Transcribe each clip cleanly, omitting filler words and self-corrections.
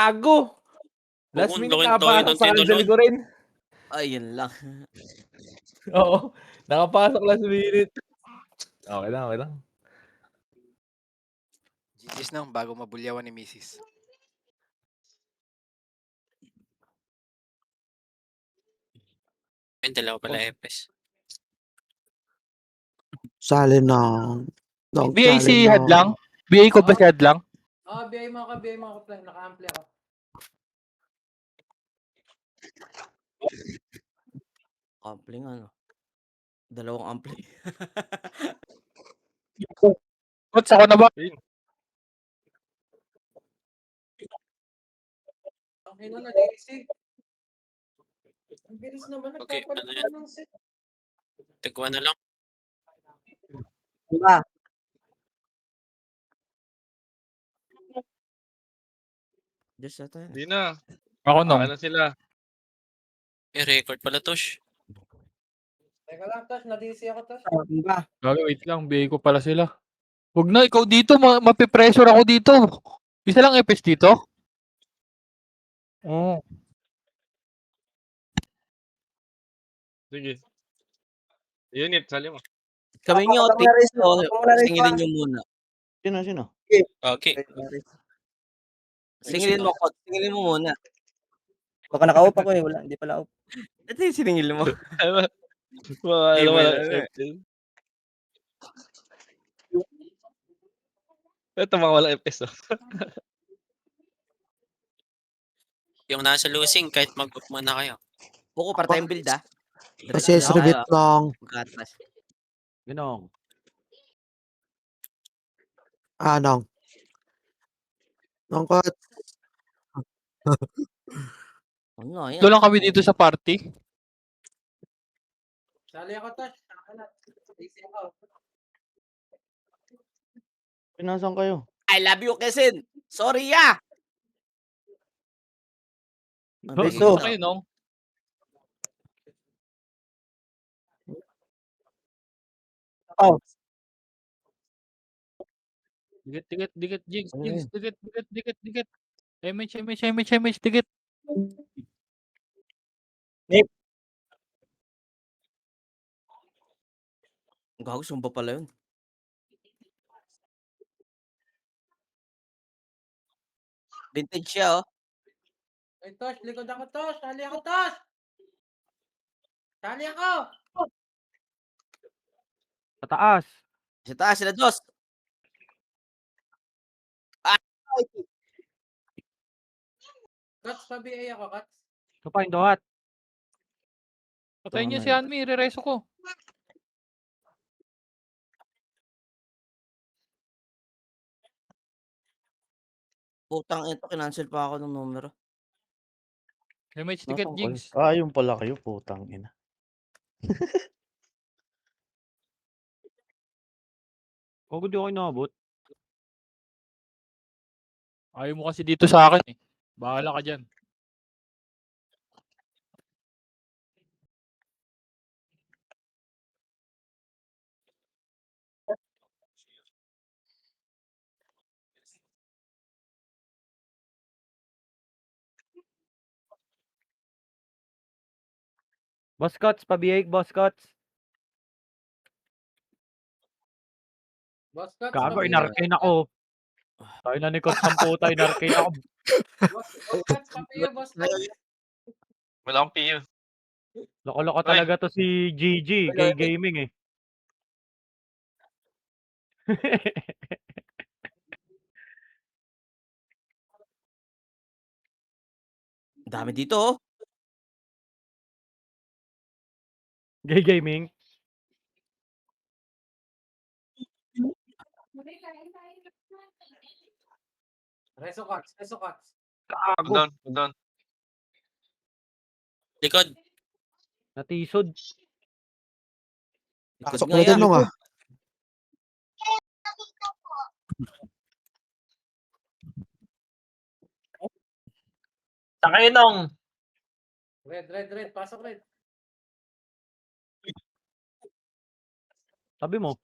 Gago! Oo, Last minute laking tayo nakapasok ng sa cancel tinulon. ko rin. Ayun lang. Oo, nakapasok last minute. Okay lang, okay lang. GG's nang bago mabulyawan ni Mrs. Yung dalawa pala Epes. Sali ng... BA si Hadlang? BA ko ba si Hadlang? BI mga ka-plan. Naka-ampli ako. Ampli nga, no? Dalawang ampli. Kots ako na ba? Okay na na, DC. Ang bilis naman, Okay, nagpapalit ano na yan? ng set. Tigwa na lang. Diba? Diyos na tayo. Hindi na. Ako nung. Ano sila? Record pala, Tosh. Teka lang, Tosh. Na-DC ako, Tosh. Diba? Gagi, wait lang. BA ko pala sila. Huwag na, ikaw dito. Mapipressure ako dito. Isa lang epes dito? Oo. Sige. Unit, sali mo. Kami nyo, Ako na rin, singilin nyo muna. Sino? Okay. Singilin mo, Kot. Singilin mo muna. Baka naka-off ako eh. Wala, hindi pala off. Ito yung siningil mo. Mga Di alam mo mo yun, na. ano eh. Ito mga wala FPS. Yung nasa losing, kahit mag-book muna kayo. Buko, part-time build, ah. Kasi Diretso sribit tayo, lang. Magkatras. Ginong. Anong? Nangkot. Ano, Ito lang kami dito sa party. Sali ako, Tosh. Ako na. DC ako. Pinasan kayo? I love you, Kesin. Sorry, ah. Beso. Kayo, nung. Oh. Dikit, Jigs, dikit. MH, dikit. Gago, sumba pala yun. Vintage siya, oh. Ay, Tosh. Likod ako, Tosh. Sali ako, Tosh. Sali ako. Pataas. Sa taas, sila dos. Cuts, pa-BA ako, Cuts. Ito pa yung dohat. Patayin niya si Anmi, irereso ko. Putang ito, kinancel pa ako ng numero. MH, dikit, Jigs. Yung pala kayo, putang ina. Huwag di ako inabot. Ayaw mo kasi dito sa akin eh. Bahala ka dyan. Boss Cuts, pabiyay, Boss Cuts. Boss Cuts, Gago, pa-BA. inarcane ako. Tayo na ni Cuts ng puta, inarcane ako. Boss Cuts, pa-BA, Boss Cuts. Wala akong PU. Loko-loko talaga to si GG, gay gaming eh. Dami dito, oh. Gay gaming. Reso Cuts. Doon. Likod. Natisod. Likod nga yan. Sakay nung. Red. Pasok, Red. Sabi mo.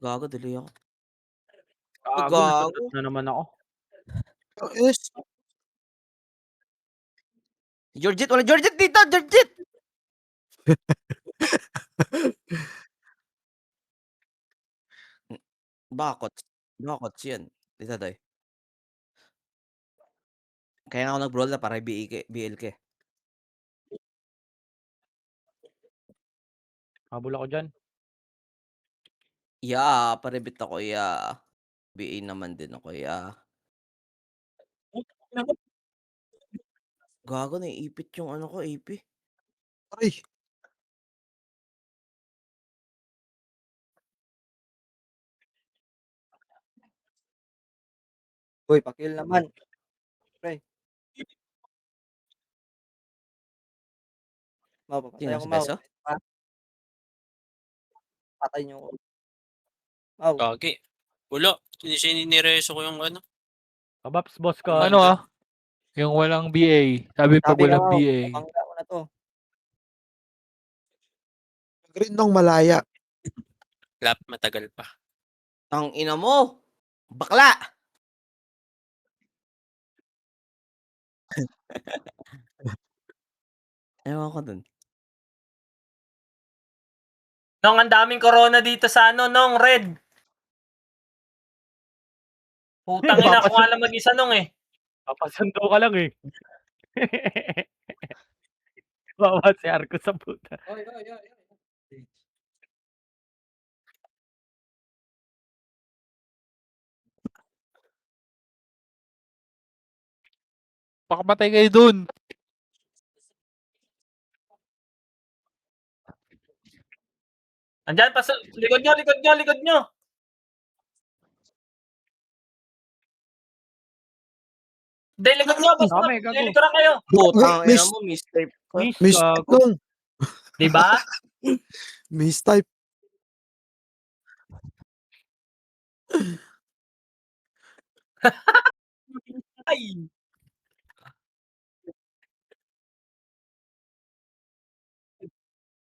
Gago, delay ako. Gago, Gago. nasunod na naman ako. Yes. Georgette, wala Georgette dito, Georgette! Bakot. Bakot yan. Dito, Doy. Kaya nga ako nag-brawl na para BLK. Habol ako dyan. Yeah, parebit ako, yeah. BA naman din ako, yeah. Gago, naiipit yung ano ko, AP. Ay. Uy, pa-kill naman. Pre. Mau, papatay Sino ako, si Mau. Beso? Patay niyo ako. Mau. Gagi. Wala. Sinireso ko yung ano. Kabaps, boss ko. Ano yung walang BA. Sabi pag Sabi walang mo, BA. bangga ko na to. Green nung malaya. Lap, matagal pa. Ang ina mo! Bakla! Ewan ko dun. Nong, ang daming corona dito sa ano, Nong, red. Putang ina, kung alam mag-isa, Nong eh. Papasundo ka lang eh. Bawa si Arco sa puta. Pakamatay kayo dun. Andyan, likod nyo, likod nyo, likod nyo. Hindi, likod nyo, boss. Dami, gago. Lilikuran kayo. Putang ina Miss, mo, mistype ko. miss Gago. nung. Diba? Mistype. Ay.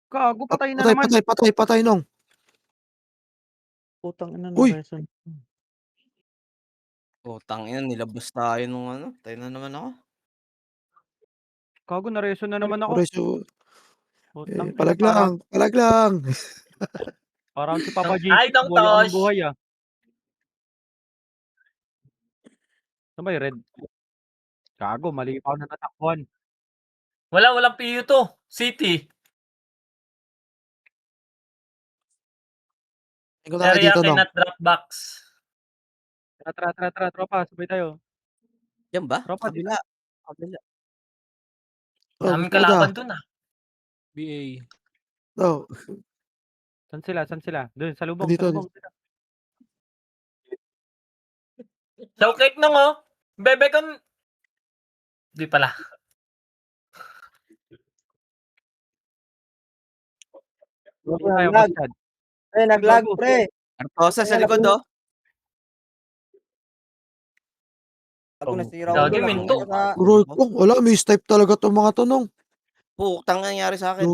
Gago, patay na Patay, naman. patay nung. Putang ina Uy. ng reson. Putang ina, nilabas tayo nung ano. Tayo na naman ako. Gago, na-reson na naman ako. Oreso. Putang ina, Palag lang. Parang si Papa G. Ay, Dong Buhay ako ng Tosh. buhay ah. Ano ba yung red? Gago, mali pa ako natatakbuhan. Walang PU to. City. Ikaw na Area dito nung. cannot drop box. Tara, tropa. Sabay tayo. Yan ba? Tropa, Kabila. Kabila. Daming kalaban dun ah. BA. Oh, San sila? Doon, sa lubong. Dito, Sa lubong. Showcase nung oh. Bebe kon. Di pala. Doon tayo, Nag-lag. Bastard. Pre, nag-lag, Gago. pre. Artosa sa likod, oh. Ako nasira Gagi, ulo, minto. napunta sa- Roy ko. Wala, mistype talaga itong mga to nung. Putang nangyari sa akin.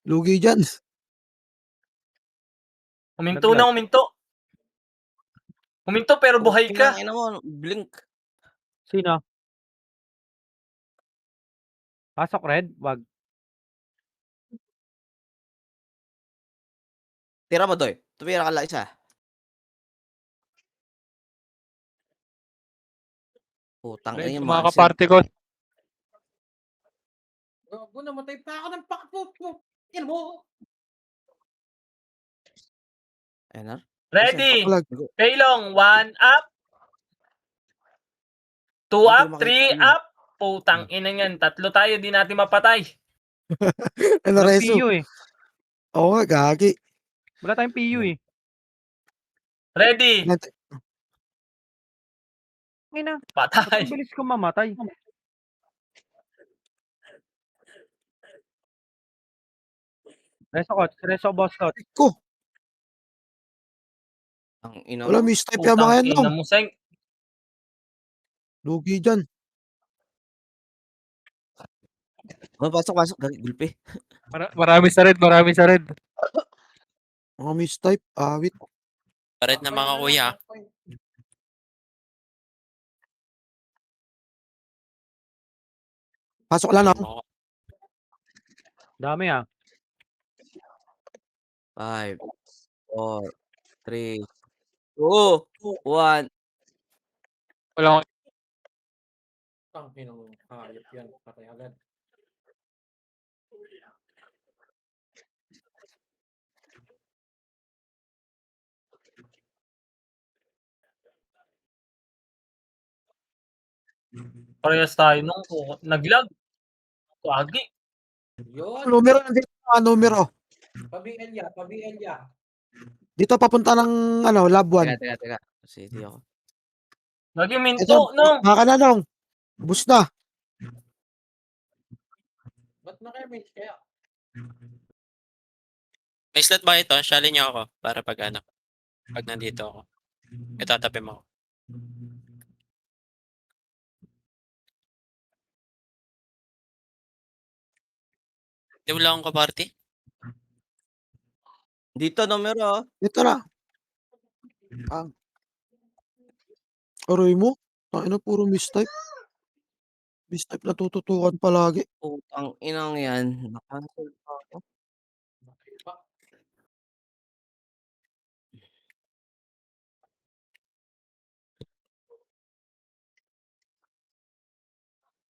Lugi dyan. Huminto na, huminto. Huminto pero buhay ka. Putang ina mo, blink. Sino? Pasok red? Wag. Tira mo, Doy. Tumira ka lang isa. Putang ina Red, yung mga Marcel. kaparte ko. Gago, namatay pa ako ng pakpo. Kill mo. Ayun na. Ready. Palag. Kailong, 1 up. 2 up, 3 up. Putang ina yan. 3 tayo, di natin mapatay. Ano, Walang Reso? PU eh. Oo nga, gagi. Wala tayong PU eh. Ready. Ngay na. Patay. Ang bilis ko mamatay. Reso boss coach. Ko. Ang ina Wala, mo. mistype yung mga yan Putang nung. ina mo, Seng. Lugi dyan. Oh, pasok. Gulpi. Marami sa red. Mga mistype. Awit. Pared na mga kuya. Pasok lang, no? Mga Dami, ah. 5, 4, 3, 2, 1. Wala akong Tangin ng hayop yan. Patay agad. Parehas tayo nung naglag. Wagi. Yun. Numero nandito, numero. Pabi-Elia. Pabi-Elia. Dito papunta ng Lab 1. Teka. City ako. Lagi Ito, minto, no? baka na, Nong. Bus na. Ba't naka-image kaya? May slot ba ito? Shali niyo ako para pag nandito ako. Itatabi mo ako. Di wala akong kaparty. Dito, numero. Dito na. Aroy mo. Tangina, puro mistype. Mistype na tututukan palagi. Putang inang yan. Na-cancel pa ako.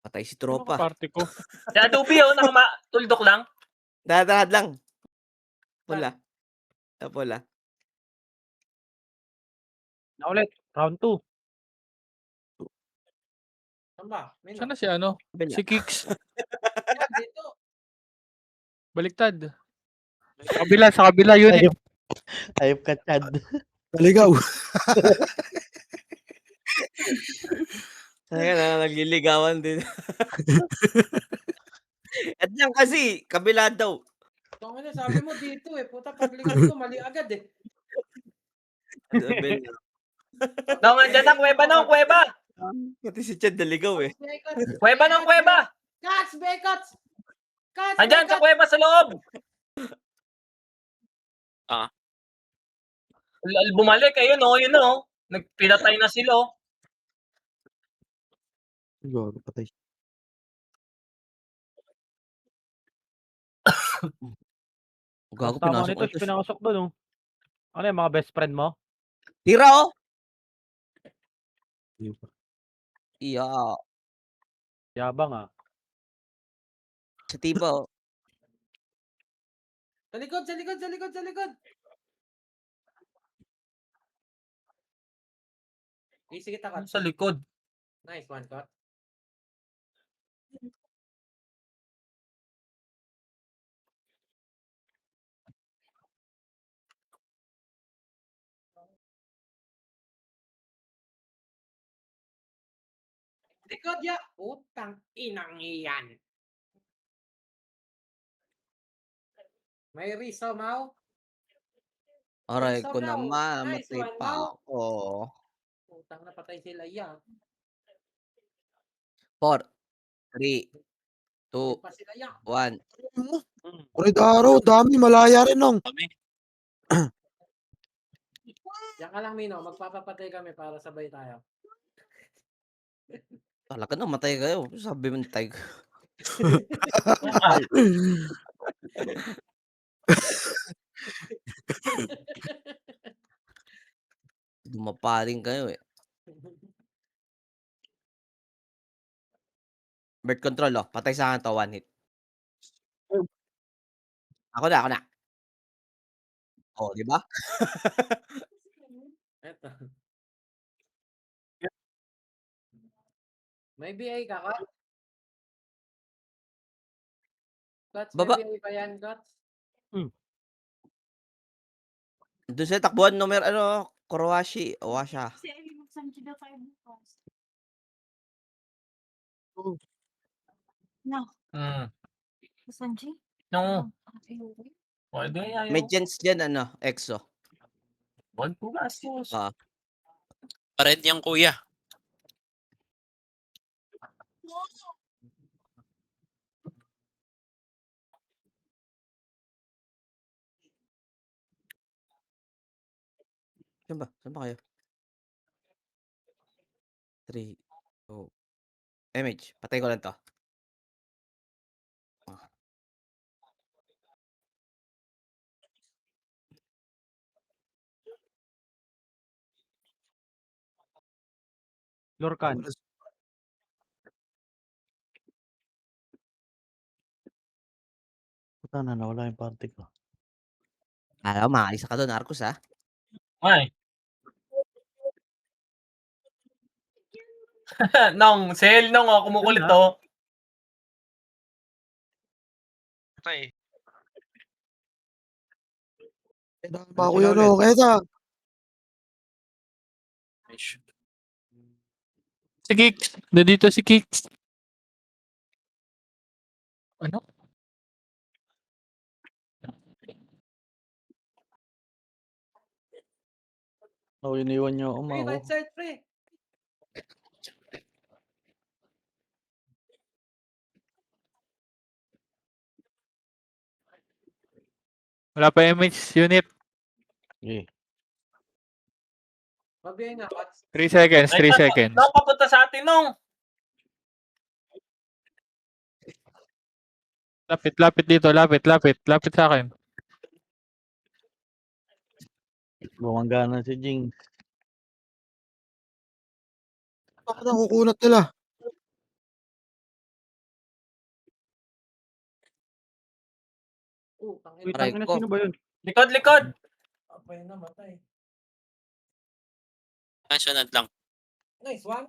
Patay si ano tropa. party ko. Si Adobe, tuldok lang. Dadahad lang. Pula. Pula. Na ulit. Round 2. Saan ba? May Sana si ano? Kabila. Si Kicks. Yan, dito. Baliktad. Sa kabila yun eh. Ayop ka, Chad. Naligaw. Teka na, nagliligawan din. At yan kasi, kabila daw. Tangin na, sabi mo dito eh. Puta, paglikat ko, mali agad eh. Sabi niya. Nung andyan na, kuweba nung, kuweba. Pati si Chad naligaw eh. Bekots. Kuweba nung, kuweba. Cats, Bekots. Cats, Andyan sa Bekots. kuweba sa loob. Ah. Bumalik, ayun o, yun o. Pinatay na sila o. Gago, patay. Gago, Tama pinasok nito, ko. pinakasok doon, oh. Ano yan, mga best friend mo? Tira oh! Iya. Yabang, ah. Sa tiba oh. Sa likod, sa likod, sa likod, sa likod. Easy kita, Kat. Sa likod. Nice one, Kat. Likod ya. Utang inang iyan. May riso, Mau. Aray Nice ko one, Mau. naman, Nice matay one, pa Mau. ako. Utang na patay sila yan. 4, 3, 2, Pa sila yan. 1. Red Arrow, dami. Malaya rin, Nong. Kami. Yan ka lang, Mino. Magpapapatay kami para sabay tayo. Talaga na, matay kayo. Sabi mo, matay ko. Dumapaling kayo eh. Birth control oh. Patay sa akin to, 1 hit. Ako na. Oh, di ba? Eto. May BA ka, Kat? Guts, Baba. may BA pa yan, Guts? Doon sa takbuhan, numero, Kurowashi, Owasha. Si Ellie magsanji daw tayo bukas. Oh. No, Hmm. Sanji? No. Ayun. Pwede ayaw. May chance dyan, EXO. Wag po gastos. Ah. Pared yung kuya. Saan ba? Saan ba kayo? 3, 2, MH, patay ko lang 'to. Ah. Lorcan. Puta na, nawala yung party ko. Akala ko makaalis ka doon, Arcus, ah. Ay. Nong, sel nong, oh, kumukulit Yun, oh. Ay. Tama ko yun, oh. Kesa. Si Kicks. Nandito si Kicks. Ano? Oh, iniwan niyo ako, Pre, Mao. right side, pre. Wala pa MH unit. Sige. Mabiyay nga, Kots. 3 seconds, 3 seconds. Nong, papunta sa atin, Nong. Lapit dito, lapit sa akin. Bumangga na si Jing. Bakit ang kukunat nila? Tangin. Wait, Aray tangina, ko. sino ba yun? Likod, likod. Apay na, matay. Sunod lang. Nice one.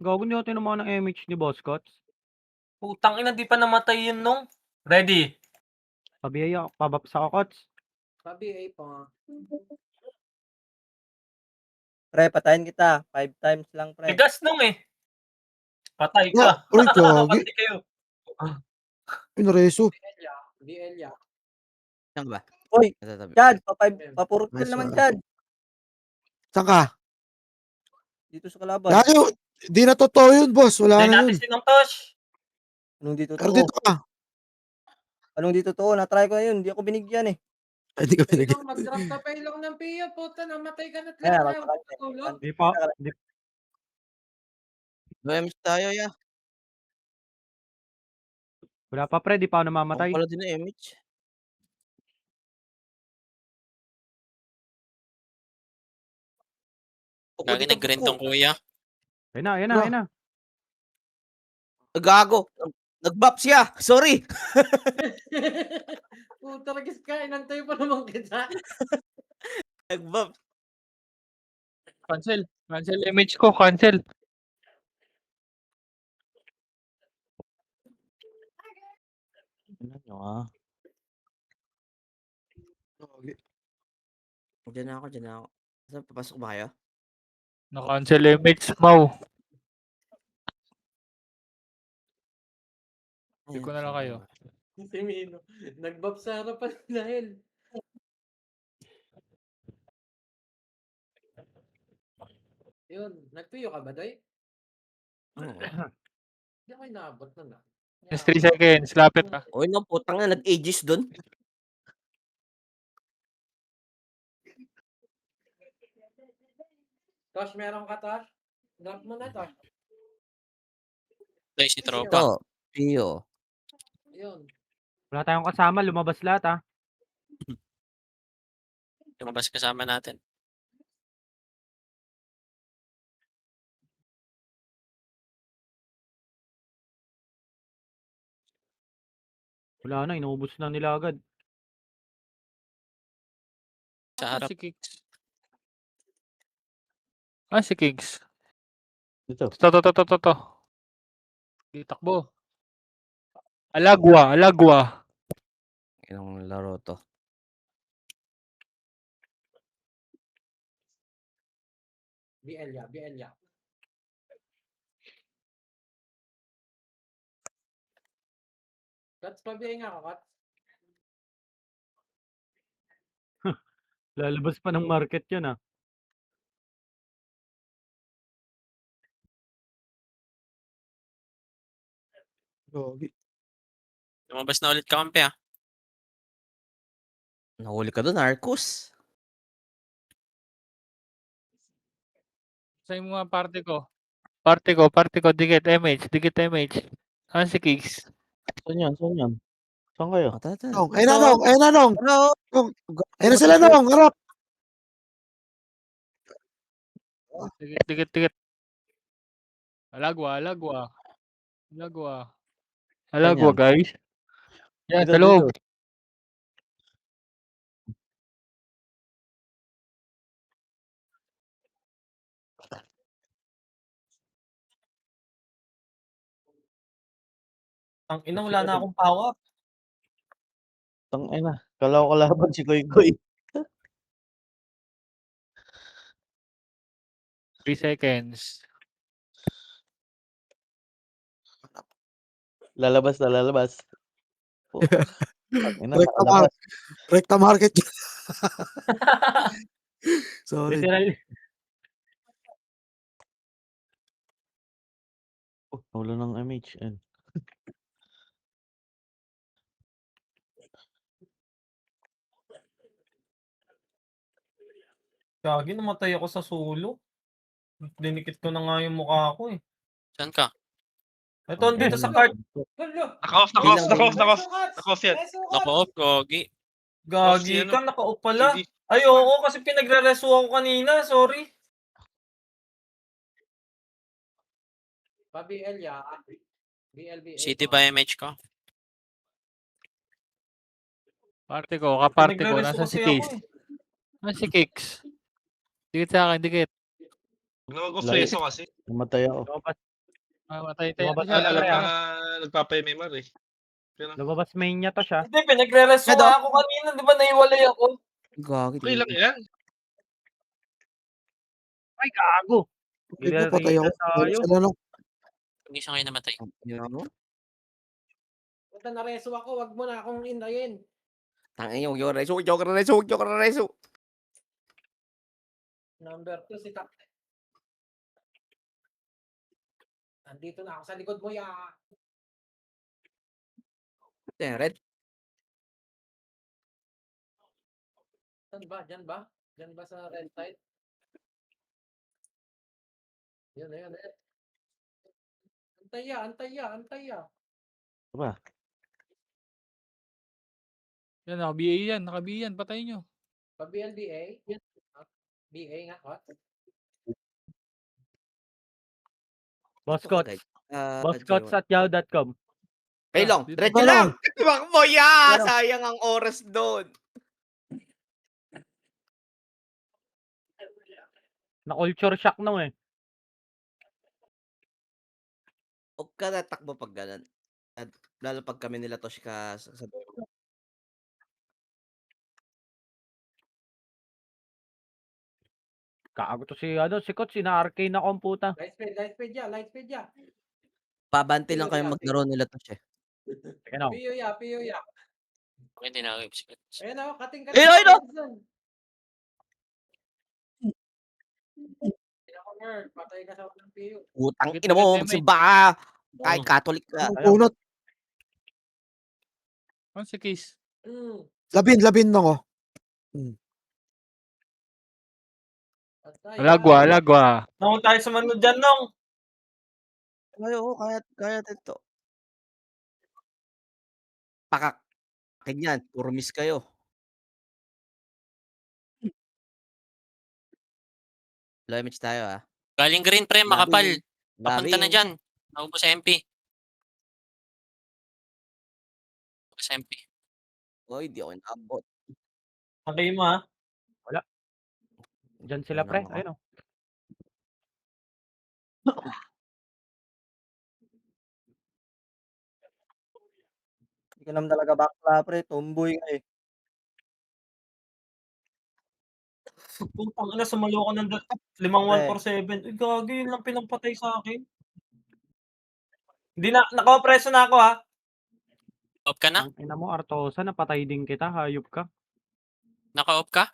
Gago, hindi ako tinamaan ng MH ni Boss Cots. Putang ina, di pa namatay yun, Nong. Ready. Pabiyaya, pabaps ako, Cots. Sabi, ay pa nga. Pre, patayin kita. 5 times lang, pre. Tigas, Nong eh. Patay Nga, ka. uy, gagi. Patay kayo. Pinareso. Di Elia. Saan ka ba? Uy, Natatabi. Chad, papurot Nice naman, one. Chad. Saan ka? Dito sa kalaban. Dahil, di na totoo yun, boss. Wala Dahil na natin yun. si Nong Tosh. Anong dito Pero to? dito ka. Anong dito to? Na-try ko na yun. Hindi ako binigyan eh. Ay, di ka pinag- Ilong, mag-drop ka pa ilong ng Pio. Puta, namatay ka na't Kaya, lahat. Ayaw magpakante. mo tutulog. Di pa, di, No MH tayo, ya. wala pa pre, di pa ako Ako namamatay. pala din na MH. Puko Gagi dito, nag-green puko. tong kuya. Ayun na, ayun na, Bro. ayun na. Gago. Nag-bop siya. Sorry. Puta, nagis ka. Inantay pa naman kita. Nag-bop. Cancel. Cancel MH ko, cancel. Ano nyo, ah? Diyan na ako, diyan na ako. Saan, papasok ba kayo? Na-cancel MH, Mau. Hindi ko na lang kayo. Si Mino. Nag-bop sa harapan dahil. Yun. Nagpiyo ka ba, Doy? Oo. Hindi ako inaabot nun ah. Just 3 seconds, lapit ka. Oy, no, putang na, nag-aegis doon. Tosh, meron ka, Tosh? Drop mo na, Tosh. Play si tropa. Ito, Pio. Yun. Wala tayong kasama, lumabas lahat ah. Lumabas kasama natin. Wala na, inuubos na nila agad. Sa harap. Si Kicks. Si Kicks. Dito. To. Di takbo. Alagwa. Ilang laro to. Bielia. Kats, pabiyay nga ako, Kats. Lalabas pa ng market yun ah. Gagi. Lumabas na ulit kampi ah. Nahuli ka doon, Arcus. Sa mga party ko. Party ko, dikit MH. Saan si Kicks? Saan yan? Saan kayo? Nong, ayun na, Nong. Ayun na, Nong. Ano? Nong, ayun na sila, Nong. Harap. Dikit. Alagwa, guys. Yan, Dito, sa loob. dito. Ang ina, wala na akong power. Tangina, kala ko kalaban si Koy Koy. 3 seconds. Lalabas na lalabas. Tangina, Rekta nakalabas. Rekta market. Sorry. Literal. Oh, wala ng MH. Ayan. Gagi, namatay ako sa solo. Dinikit ko na nga yung mukha ko eh. Saan ka? Ito, dito sa cart. Naka-off yan. Naka-off, Gogi. Gagi Ano? ka, naka-off pala. Hindi. Ay, oo, kasi pinagre-reso ako kanina. Sorry. Pa-BL ya. BLB. City ba MH ko? Party ko, kaparty ko. Pinagre-reso Nasaan si kasi Kicks? ako eh. Nasaan si Kicks? Dikit sa akin, dikit. Huwag na mag-preso kasi. Namatay ako. Matay Lumabas siya. na Alam pre, na nagpapa-MMR eh. Pero, Lumabas main niya to siya. Hindi, pinagre-reso Edo. ako kanina. Di ba naiwalay ako? Gagi. okay lang yan. Ay, gago. Hindi ko patay ako. Ayun na sila, Nong. Hindi siya kayo namatay. Yun mo? Punta na reso ako, wag mo na akong indayin. Tangin yung reso. Reso. Number 2 si Captain. Nandito na ako sa likod mo, ya. Red. Saan ba? Diyan ba? Diyan ba sa red side? Yun. Antay ya. Diba? Yan, naka-BA yan. Patayin nyo. Pa-BLBA? BA nga, what? Boscots at yahoo.com. Kailong, Dito. diretso lang. Tumakbo, ya. Sayang ang oras doon. Na-culture shock nung eh. Huwag ka natakbo pag ganun. At lalo pag kami nila Toshika sa Gago to si Coach, ina-arcane na komputa. Light speed ya. Pabanti lang kayo maglaro nila Tosh eh. Teka no. Piyo ya. Okay, hindi na ako. Ayun o, kating. Ayun o! Patay ka sa ng piyo. Utang Dikit, ina mo, dikit, magsimba ka. Kahit Catholic ka. Ang punot. Saan si Kicks? Labin, Nong, oh. Alagwa. Nung tayo sumunod dyan, Nong. Ayo, kaya dito. Pakak. Ganyan, puro miss kayo. Low image tayo ah. Galing green, pre, makapal. Labi. Papunta na dyan. Naubos sa MP. Sa MP. Oy, di ako inaabot. Okay mo ha. Diyan sila pre. Ayun oh. Hindi ka naman talaga bakla pre. Tomboy ka eh. Putang ina, sumalo ko ng 5147. Uy, gagi, yun lang pinampatay sa akin. Hindi na, naka-preso na ako ha. Off ka na? Ang ina mo, Artosa, napatay din kita. Hayop ka. Naka-off ka?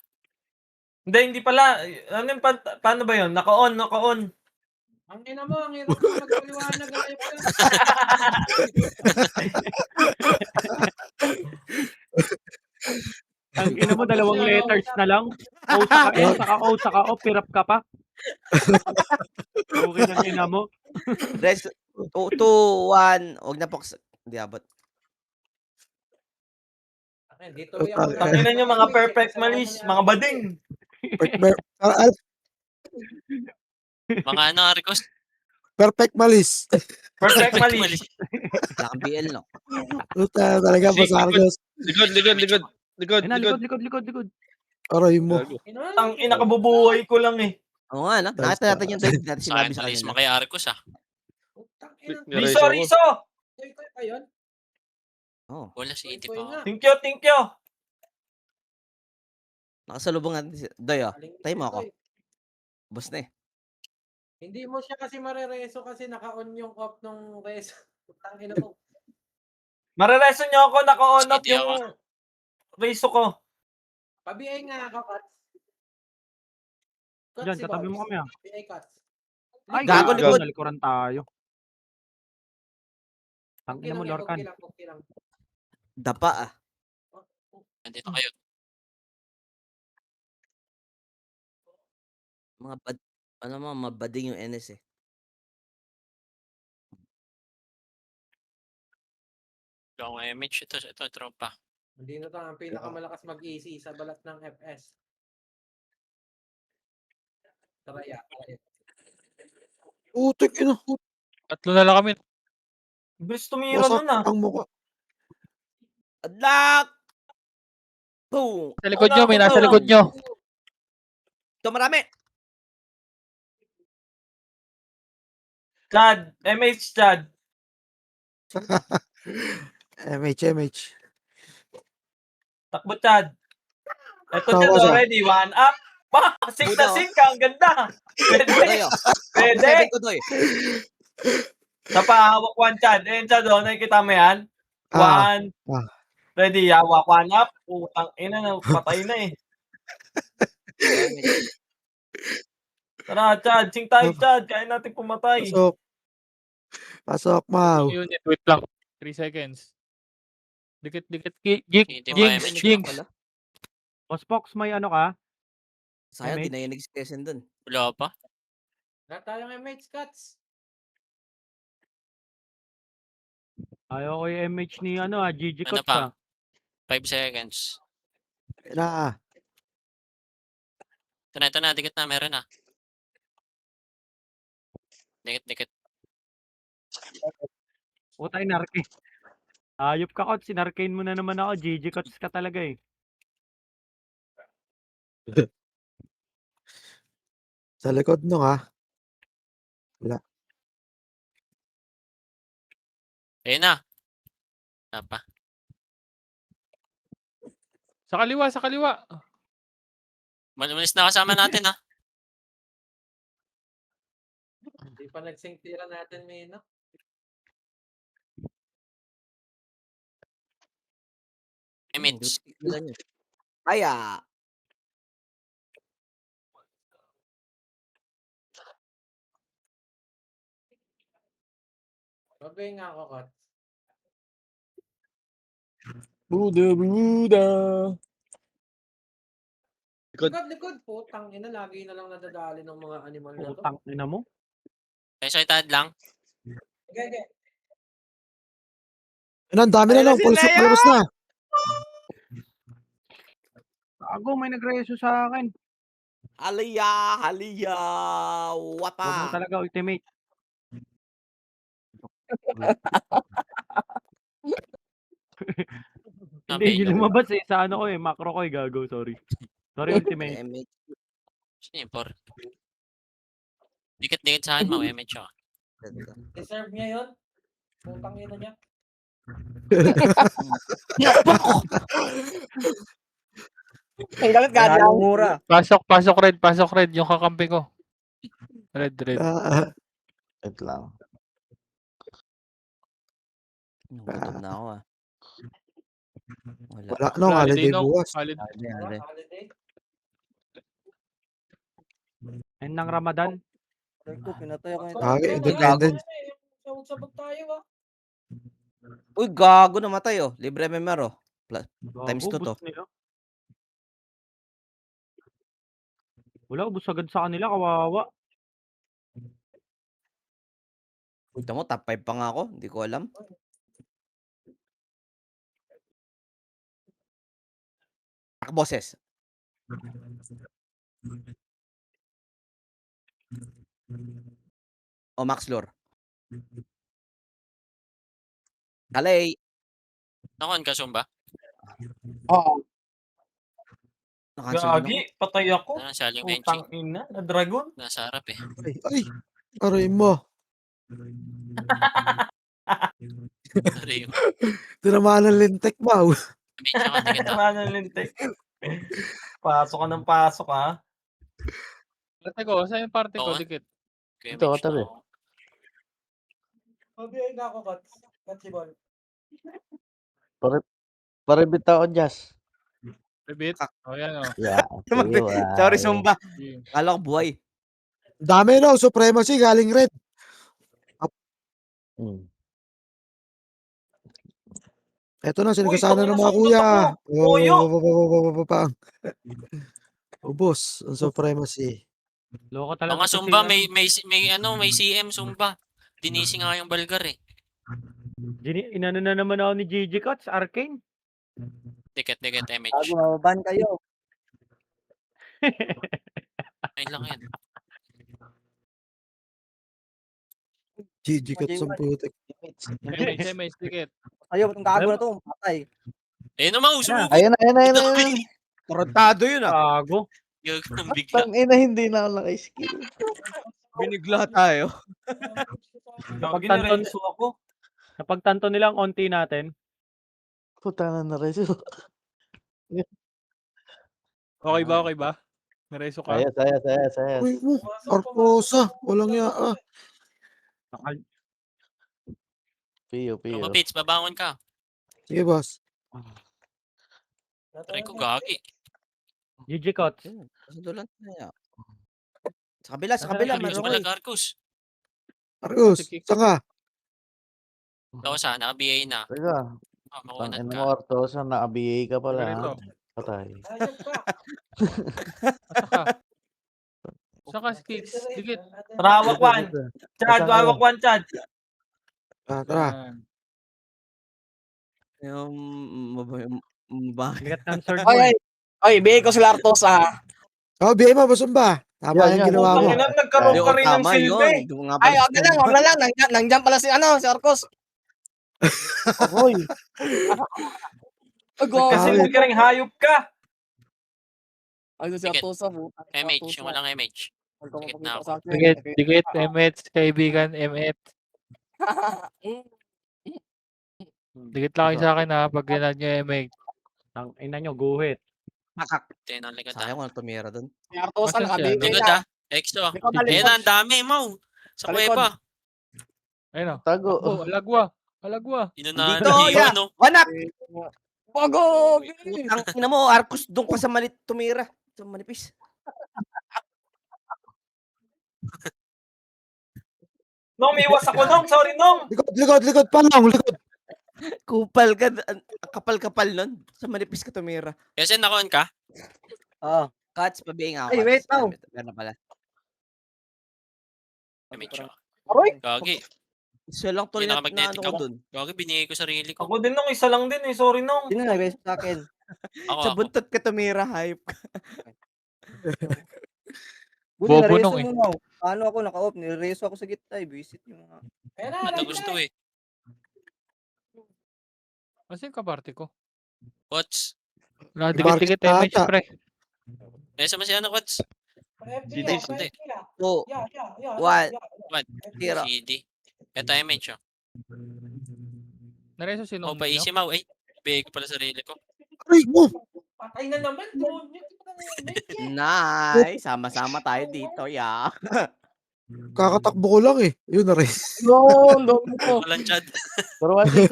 Hindi pala. Ano yung, paano ba yun? Naka-on. Ang ina mo, ang hirap mo magpaliwanag ng live ka. Ang ina mo, dalawang letters na lang. O saka N, saka O, saka O, pirap ka pa. Okay na ina mo. Res 2, 2, 1. Huwag na Pox. Hindi abot. Dito ako na. Tangina nyo mga perfect malis, mga bading. Mga ano, Arcos? Perfect malis. Perfect Perfect malis. Wala kang BL, no? Puta, talaga Sig, Boss Argos. Likod. Ayun na, likod. Aray mo. Gago. Ang inakabubuhay ko lang eh. Oo nga, no? Nakita natin yung dive natin Sa sinabi akin, sa malis kanila. mo kay Arcos ah. May Riso, reso ako. Riso! Oo. Wala si Iti pa. Thank you. Nakasalubong natin si Doy, oh. Tayo mo ako. Boss na eh. Hindi mo siya kasi marereso kasi naka-on yung off nung reso. Tangina mo. Marereso nyo ako, naka-on up Sige, yung Riso ko. Pa-BI nga ako, Kats. Diyan, katabi mo kami ah. BI Kats. Ay, Gago, gago, likod. nalikuran tayo. Tangina mo, Lorcan. Lang. Dapa, ah. Nandito kayo. Mga bad, ano mo, mabading yung NS eh. Long MH. Ito, tropa. Hindi na tayo ang pinakamalakas mag-easy sa balat ng FS. Taraya. Putik, ina. Tatlo na lang kami. Bilis tumira Wasak nun ah. ang mukha. Adlak! Boom! Sa likod nyo, may nasa likod nyo. Ito marami! Chad, MH Chad. MH. Takbo Chad. Ito Tawa Chad siya. already, 1 up. Sing na Budo. sing ka, ang ganda. Doy, Pwede. oh. Pwede. 7 ko, Doy. Sa pahawak 1 Chad. Ayun Chad, oh, nakikita mo yan? Ah. 1. Ah. Ready, hawak 1 up. Putang ina na, patay na eh. Tara Chad, sing tayo Chad. Kaya natin pumatay. Pasok, Mau. Unit, wait lang. 3 seconds. Dikit. Iti pa Jinx. MH. Jinx. Boss Fox, may ano ka? Sayang, MH? di na yung nag-session dun. Wala pa. Na tayong MH Kats. Ayaw ko yung MH ni GG Ano Cots pa? ah. 5 seconds. Na. Ito na. Dikit na. Meron na. Dikit. Utay, Narke. Ayop ka, Cots. Sinarcane mo na naman ako. GG Cots ka talaga eh. Sa likod nung ha. Ayun na. Apa? Sa kaliwa. Malis na kasama natin ah. Hindi pa nagsing tira natin, Mino. MH. Ay, ah. Pa-BI nga ako, Kats. Buda. Likod. Putang ina, lagi na lang nadadali ng mga animal na to. Utang ina mo. Kaya itad lang. Okay. Ang dami na lang. Pulsos na. Gago, may nagreso sa akin. Haliya! Huwag mo Wapa! talaga ultimate. Hindi, Okay. yung lumabas eh. Sa ano ko eh. Macro ko eh. Gago, sorry. Sorry, ultimate. MH. Sino yung 4? Dikit sa akin, Mau. MH ako. Deserve niya yun. Putang ina niya. Kailangan gano'n ang mura. Pasok red yung kakampi ko. Red. Wait lang. Gutom na ako, ah. Wala no, holiday no. bukas. Holiday. And ng Ramadan. Ko, pinatay ako ito. Gagi, independent. Sabog tayo, ah. Uy, gago namatay, oh. Libre MMR, oh. Times Gago, 2 to. boost nila. Wala, ubos agad sa kanila, kawawa. Puta mo, top 5 pa nga ako. Hindi ko alam. Boses. O Max Lore. Kalay. Nakon ka, Zumba? Oo. Nakancel din ako. Gagi, patay ako. Saling Putang benching. ina, na dragon. Nasa harap eh. Ay, aray mo. Sorry. Tinamaan ng lintek, Mau. Bench ako, tingin ako. Ano lintik. Pasok ka ng pasok ha. Parte ko, saan yung parte ko? Oo. Dikit. Kuya Ito, Mitch, katabi. ako. Mabiyay na ako, Kots. Katsibol. Paribit ako, Jazz. Bibit. O yan o. Yeah. Sorry, Sumba. Sige. Kala ko buhay. Dami no, supremacy galing red. Eto na, sinigasana Uy, ng mga tangina, kuya. sundot ako. Toyo. Ubos, ang supremacy. Loko talaga. Mga to si Zumba, ano. may CM Zumba. Dinisi nga yung Balgar eh. Inano na naman ako ni GG Cuts, Arcane. Dikit, MH. Bago mababan kayo. Ayun lang yan. GG Cuts ang putik. MH, dikit. Ayaw, itong gago na to. Patay. Eh naman, sumugod. Ayun na. Tarantado yun ah. Gago. Yung bigla. Tangina, hindi na ako naka-skill. Binigla tayo. Gagi, nareso ako. Napagtanto nila ang onti natin. Putang na rin. Okay ba? Nareso ka? Ayos. Uy mo, Arcosa. Walang ya. Piyo. Mga Pits, babangon ka. Sige, boss. Try ko gagi. GG Cuts. Kasundulan na yan. Sa kabila, Arcus meron ko pala, eh. Arcus. Arcos, saan ka? Ako sana, BA na. Teka, Makunat tangin ka. mo, Artosa, naka-BA ka pala. Ganito. Patay. Ayun ka. Asa ka? Saka skates. Dikit. Rawak one. Chad, hawak one, Chad. Tara. Yung Bigat ng sword mo. Oy, bigay ko sila Artosa. Oh, BM mo, basumba. Tama yung ginawa mo. Putang ina, nagkaroon ka rin ng silbi. Ay, okay lang. Nandiyan pala si Arcos. Oy. Kasi hindi ka rin hayop ka. Ay, si Dikit. Artosa. MH, yung walang MH. Dikit na ako. Dikit, MH, kaibigan, MH. Dikit lang kayo sa akin ha, pag ginad nyo MH. Tang ina nyo, guhit. Tinan likod Sayang ah. ko na tumira doon. Si Artosa, Asan siya? naka-BA Likod na. ah. Exo. Likod na, Eh likod. na, ang dami, Mau. Sa Sa likod. kuweba. Ayun o. Tago. Oh, alagwa. Inunahan Dito, na yeah. no? Wanak! Bago! Ang ina mo, Arcos, doon pa sa malit tumira. Sa manipis. Nong, iwas ako, Nong. Sorry, Nong. Likod pa lang, likod. Kupal ka. Ang kapal-kapal nun. Sa manipis ka tumira. Kasi nakon ka? Ah. Cuts, pabiing ako. Ay, wait now. Meron pala. MH ako. Aroy! Gagi. Isa lang tuloy na Pinaka-magnetic ano ko ako. doon. Gagi, binigay ko sarili ko. Ako din, Nong. Isa lang din eh. Sorry, Nong. Sino nag-raise sa akin? Sa Ako. buntot ka tumira, hype ka. Buti Bobo na-raise nung mo na. Paano ako naka-off? Nire-raise ako sa gitna. Visit yung mga... Ayun na, Ano right gusto na. eh. Kasi yung kabarte ko. Kots. Dikit, Market MH, ata. pre. Eh, sama si ano, Kots? FB, Hindi. FB. Oh, Yeah. One. What? Tira. CD. Ito MH oh. Nareso sino? Oh, paisi Mau. Eh, bigay ko pala sarili ko. Aray mo. Patay na naman. Demonyo. Nice. Sama-sama tayo dito, yeah. Kakatakbo ko lang eh. Yun na rin. No. Walang Chad. Kurwasi.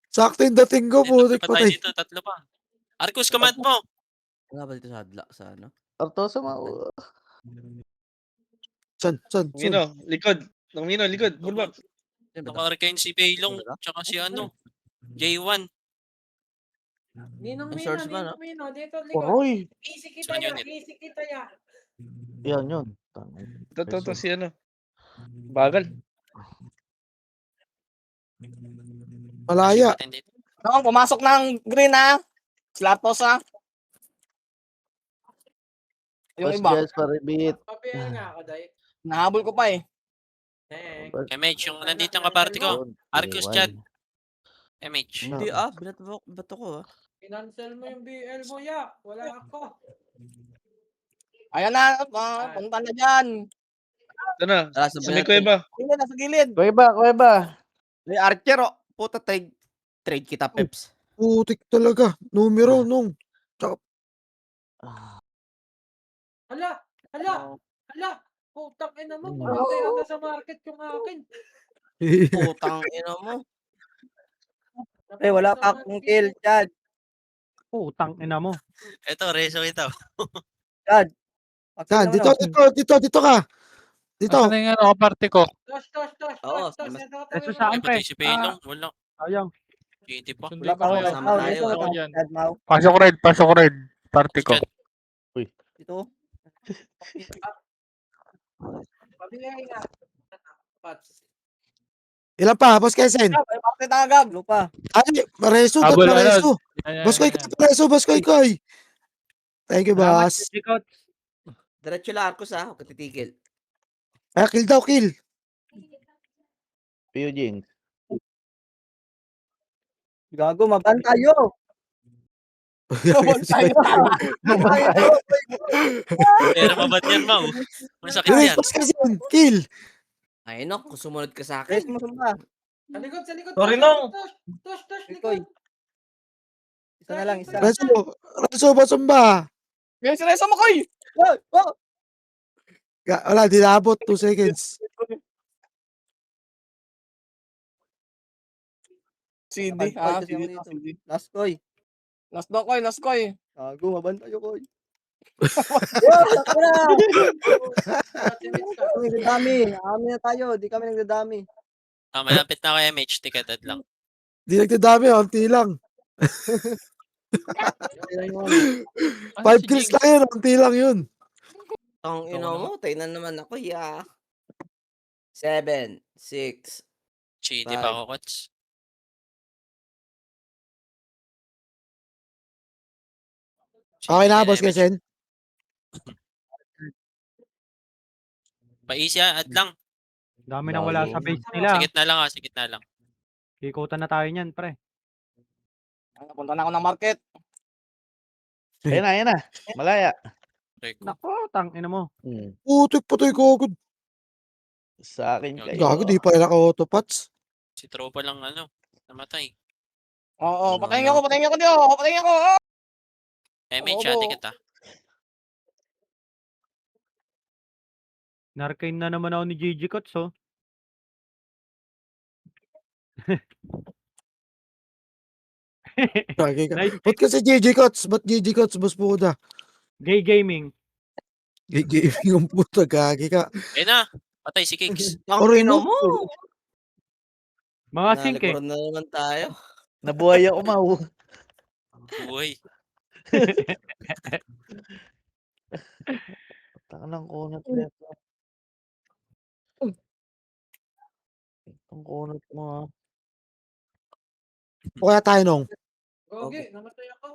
Sakto yung dating ko, putik Pa tayo patay. dito, tatlo pa. Arcus, command mo. Wala ba dito sa ano? Artosa, San? Likod. Likod. Bulbak. Naka-arcane si Baylong, tsaka si ano, J1. Ninong Ang Mino, source ba, Ninong Mino, dito likod. Oroy. Easy kita Saan ya, yun? easy kita ya. Yan yun. To si ano. Bagal. Malaya. Natin dito. Noong pumasok ng green ha. Slatos ha. Yung iba, Papel nga ako, day. nahabol ko pa eh. Next. MH, yung nandito ang kaparty ko. Arcus Chad. MH. Hindi bato ko ah. Cancel mo yung BL mo, ya. Wala ako. Ayan na, punta na dyan. Ito na. Tara, Sa sabay may natin. kuweba. Hindi na sa gilid. Kuweba. May Archer oh. Puta trade kita, Peps. Putik talaga. Numero nung. Hala, hala. Putang ina mo, pumatay ata sa market yung akin. Putang ina mo. Wala pa akong kill, Chad. Putang ina mo. Ito, reso kita. Chad. Yan, dito ka. Dito. Asan na yung ano, kaparty ko? Tosh. Oo, Eso sa akin, pre. Pati si Pelong. Wala. Sayang. GT pa. Sundo Wala pa pa ako. akong Sama tayo. Ako dyan. Chad, Mau. Pasok red. Party ko. Chad. Ito. Pabigay nga. Pats. Ilan pa, Boss Kesen? Bakit agad? Lupa. Ay, Mareso, Habol, Mareso. Yan, Boss Koy, Boss Koy. Thank you, Salamat, boss. GG Coach. Diretso lang Arcos ah. Huwag ka titigil. Kill daw, kill. Gago, maban tayo. Maban tayo. Pero mabat yan, Mau. Masakit Bilis, yan. Boss Kesen, kill. Ay, no. Kung sumunod ka sa Guys, akin. masumba. Sa likod. Sorry, Nong. Tosh, Ikoy. likod. Isa na lang, isa. Reso, Basumba. Guys, reso mo, Koy. Oh. Wala, di naabot. 2 seconds. CD. CD. Last Koy. Last do, Koy. Last Koy. Gago, maban tayo, Koy. Kami nagdadami. Amin na tayo. Di kami nagdadami. Malapit na ako MH. Tiketad lang. Di nagdadami, onti lang. 5 kills lang yun, onti lang yun. Ang ino mo. Tingnan naman ako, ya. 7, 6. GT pa ako, Coach. Okay na, Boss Kesen. Pa-easy at lang. Dami nang wala sa base nila. Sigit na lang. Ikutan na tayo niyan, pre. Napunta na ako ng market. Ayan na. Malaya. Nako, tang ina mo. Putik, patay ko agad. Sa akin Gago, di pa yung naka-autopats. Si Tropa lang namatay. Oo, patayin ako. MH, Oo. ate kita. Narkane na naman ako ni GG Coach, oh. Gagi ka. Nice. Ba't kasi GG Cots? Ba't GG Cots, Boss Puda? Gay Gaming. GG yung puta, gagi ka. Na. Patay si Kings. Ang Oray ino mo. mo. Mga sink, eh. Nalikuran na naman tayo. Nabuhay ako, Mau. Buhay. Tangang kunat na ito. Ang kunat mo, ha. O kaya tayo, Nong. Gogi, namatay ako.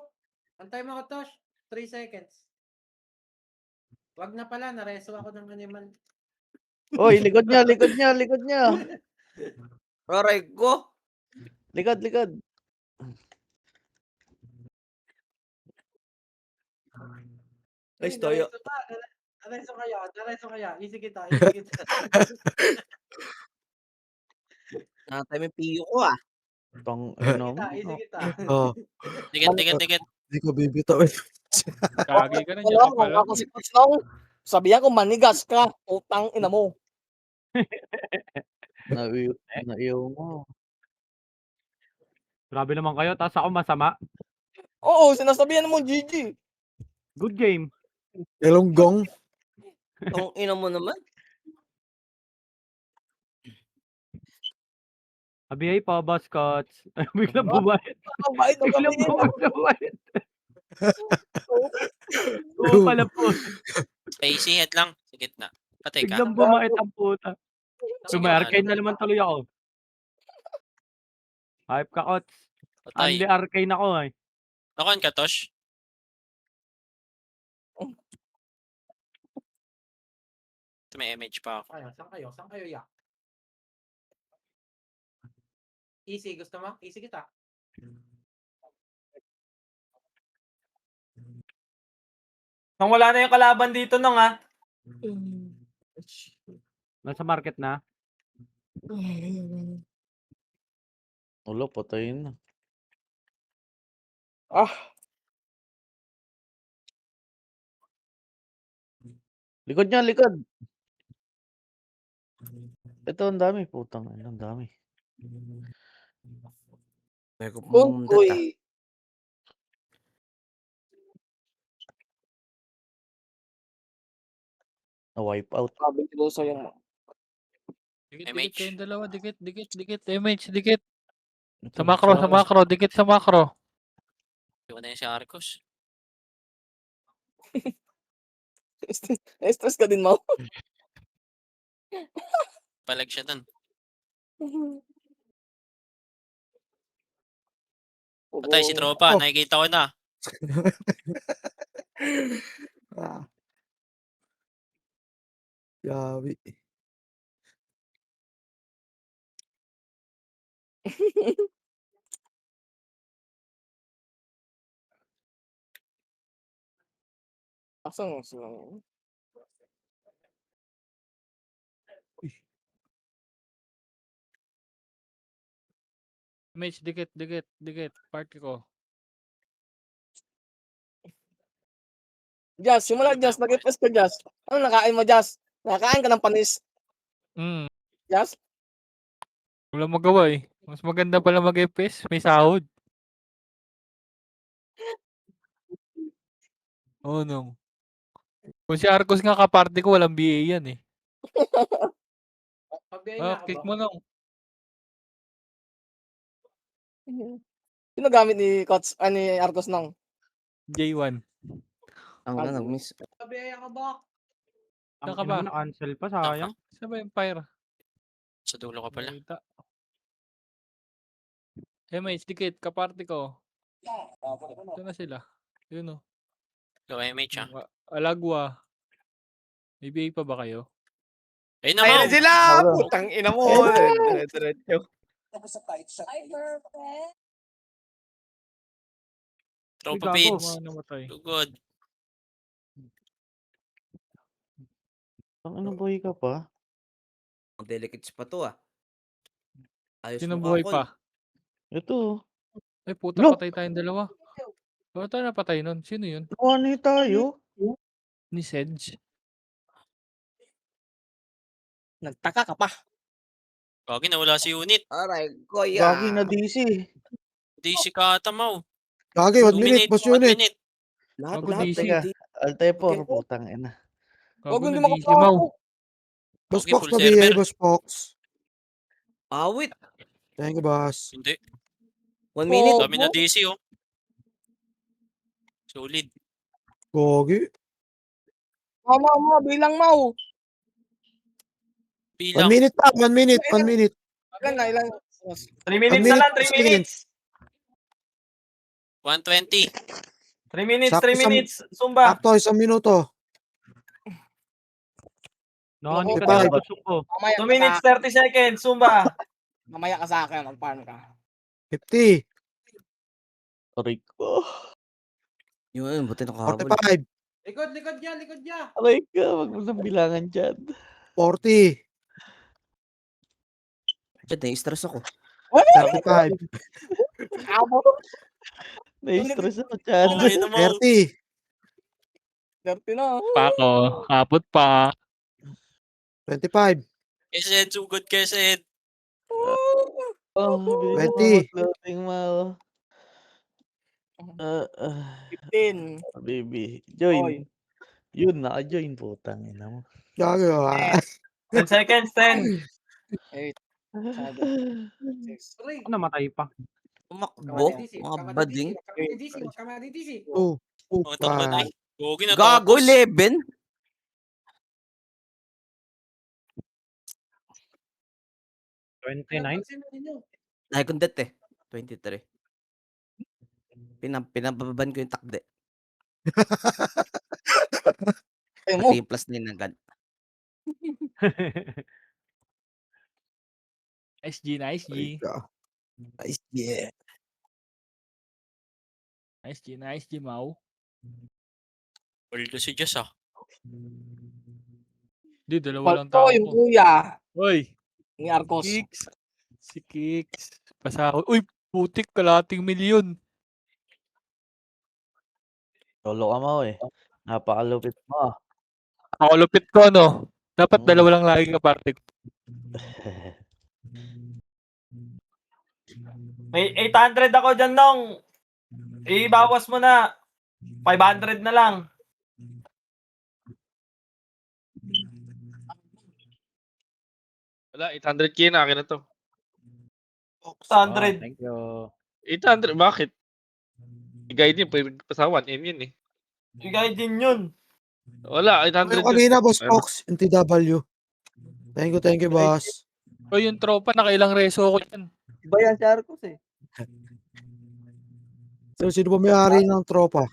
Antay mo ako, Tosh. 3 seconds. Wag na pala, nareso ako ng animal. Oy, likod niya. Aray ko. Likod. Ay, stoyo. Nareso kaya. Easy kita. Nakatay mo yung piyo ko ah. Tong, Easy kita. Oh, Tiket. hindi ko bibitaw. Kagi ka na dyan. Alam mo, Pala. ako si Coach Nong. Sabihan ko, manigas ka. Utang ina mo. Naiyaw mo. Grabe naman kayo, tapos ako masama. Oo, sinasabihan mo, GG. Good game. Elonggong. Ang ino mo naman. Sabi ay pabas cuts. Ay, biglang bumayad. Ang bait ng Biglang gabi. bumayad. Oo pala po. Spacey head lang. Sa gitna. Patay ka. Biglang bumait ang puta. Sige, May mahal. arcane na naman tuloy ako. Hype ka, Kots. Patay. Unli arcane ako eh. Nakon ka, Tosh? Ito may image pa ako. Saan kayo? Saan kayo, yak? Easy, gusto mo? Easy kita. Nang wala na yung kalaban dito nung ha. Nasa market na. Wala, patayin na. Ah, Likod niya, likod. Ito, ang dami. Putang, ang dami. May ko pumunta. Unggoy. Na-wipe out. Sabi ko sa'yo mo. Dikit MH. kayong dalawa. Dikit. MH, dikit. Ito, Sa macro. Dikit sa macro. Iwan na yun si Arcos. Stress ka din, Mau. Palag siya dun. Patay si Tropa. Oh. Nakikita ko na. Ah. Yawi. Asan? MH, dikit. Party ko. Jazz, simula Jazz. Nag-ipes ka, Jazz. Ano nakain mo, Jazz? Nakakain ka ng panis, Jazz? Wala magawa eh. Mas maganda pala mag-FPS. May sahod. Oo, no. Kung si Arcos nga kaparty ko, walang BA yan eh. Pagbiyahin na ako Kick ba? mo lang. Sino gamit ni Coach, ni Arcos nang? J1. Ang nag-miss. Pagbiyahin ako ba? Ang Saan ka ba? ina mo na-cancel pa, sayang. Saan ba Empire? Sa dulo ka pala. Nakita. MH, dikit. Kaparty ko. Ito na sila. Yun o. Go MH ha. Alagwa. May BA pa ba kayo? Ayun na, Ayun Mau. na sila! Putang ina mo! Diretso. Ay, perfect. Tropa Gago. Pids. Namatay. Too good. Ano buhay ka pa? Ang delicates pa to ah. Ayos Sino mo buhay ako. pa? Ito. Ay, puta, Lo! patay tayong dalawa. Bakit tayo napatay nun? Sino yun? Ano tayo? Ni Sedge. Nagtaka ka pa. Gagi, nawala si unit. Aray, kuya. Gagi na DC. Di si Kata, Mau. Gagi, 1 2 minute, minute, boss 1 unit. minute. Lahat, Ako lahat. DC. Teka, Altepor, Okay. putang ina. Huwag Gago hindi na DC, makapasok. Mau. Boss Okay, Fox, full pabigay, server. Boss Fox. Awit. Thank you, boss. Hindi. 1 minute. Dami na DC, oh. Solid. Gagi. Mau, bilang Mau. 1 Bilang. minute pa, 1 minute, 1 minute. Ilan? 3 minutes minute, na lang, 3 seconds. minutes. 120. 3 minutes, Sakto 3 sa- minutes. Zumba. Sakto, 1 minuto. Nakani ka Okay, na bye. gusto ko. Mamaya 2 minutes, 30 seconds. Zumba. Mamaya ka sa akin, mag-farm ka. 50, Aray ko. Yun, buti nakahabol. 45, Likod niya. Aray ka, wag mo nang bilangan dyan. 40, Diyan, nai-stress ako. 35, Abo. Na-stress ako dyan. Okay na, Mau. 30, 30 na. Pako. Kapot pa. 25, Kesed, sugod Kesed. Oh, bilis 20. mo mag-loading, Mal. 15. Baby. Oy. Join. Yun, naka-join. Putang ina mo. Gagi, 10 seconds, 10. 8. Pre, Namatay pa. Tumakbo, mga bading. Huwag ka matitisi. Oh, oh, Oh, takbo na. pa. Gogi na Gago, tapos. 11. 29. Nakundet eh. 23. Pinababan ko yung takde. Ay mo. Pati yung plus 9 agad. Nice G, nice G. Nice, yeah. Nice G, nice G, Mau. Hold si Diyos ah. Di, dalawa lang Palto tao yung ko. kuya. Uy, Ni Arcos. Kicks. Si Kicks. Pasahod. Uy, putik, kalating milyon. Lolo ka mo eh. Napakalupit mo. Ako lupit ko, no? Dapat Mm. dalawa lang lagi kaparte ko. May 800 ako dyan, Nong. Ibawas mo na. 500 na lang. Wala, 800k na akin na to. 100. Thank you. 800, bakit? I-guide niyo, pwede pa sa 1M yun eh. Igay din yun. Wala, Ano 800 yung kanina, Boss Ano? Fox, yung TW. Thank you, boss. O yung tropa, nakailang reso ko dyan. Iba yan si Arcos eh. So, sino ba may-ari ng tropa?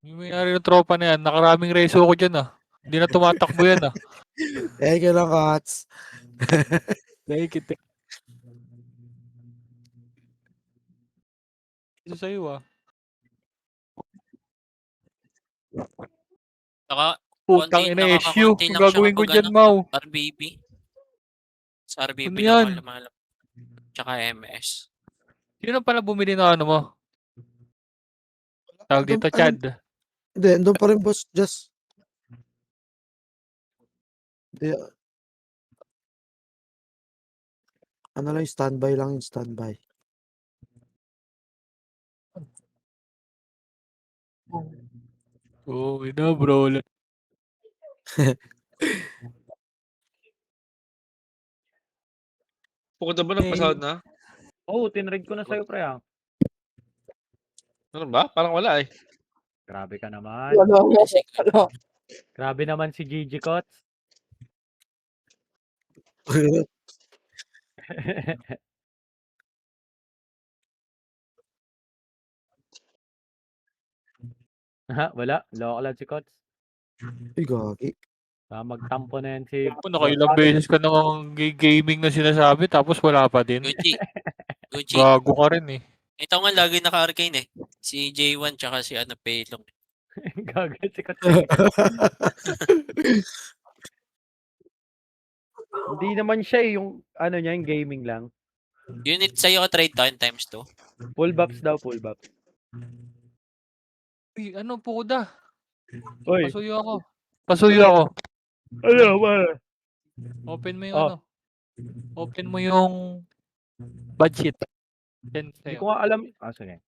Yung may-ari ng tropa na yan, nakaraming reso ko dyan ah. Hindi na tumatakbo yan ah. Thank you lang, Kats. Thank you. Ito sa'yo ah. Saka, Putang konti, ina, SU. nakakakunti Ang lang siya gagawin ko kapag dyan, ano, Mau. RBB. Sa RBB Ano lang yan? ako lumalap. Tsaka MS. Sino pala bumili ng ano mo? Tawag dito, Chad. Hindi, doon pa rin, boss. Just. Hindi. Ano lang, standby lang yung standby. Oo, ina bro. Pukod na ba nagpasahod na? Oo, tinrade ko na sa'yo, pre. Ah. Ano ba? Parang wala eh. Grabe ka naman. Ano? Grabe naman si Gigi Cots. Ha, wala. Loko lang si Cots. Ay, gagi. Magtampo na yan si... Nakailang beses ka namang gaming na sinasabi tapos wala pa din. Gucci. Gucci. Gago ka rin eh. Ito nga lagi naka-arcane eh. Si J1 tsaka si ano, Paylong. Gago si Cots. Hindi naman siya eh, yung ano niya, yung gaming lang. Unit sa'yo ka trade down times 2. Full buffs daw, full buffs. Uy, ano po da? Uy, Pasuyo ako. Pasuyo ako. ano ba? Open mo yung Oh. ano. Open mo yung budget. Yan Hindi sa'yo. ko nga alam. Ah, sige.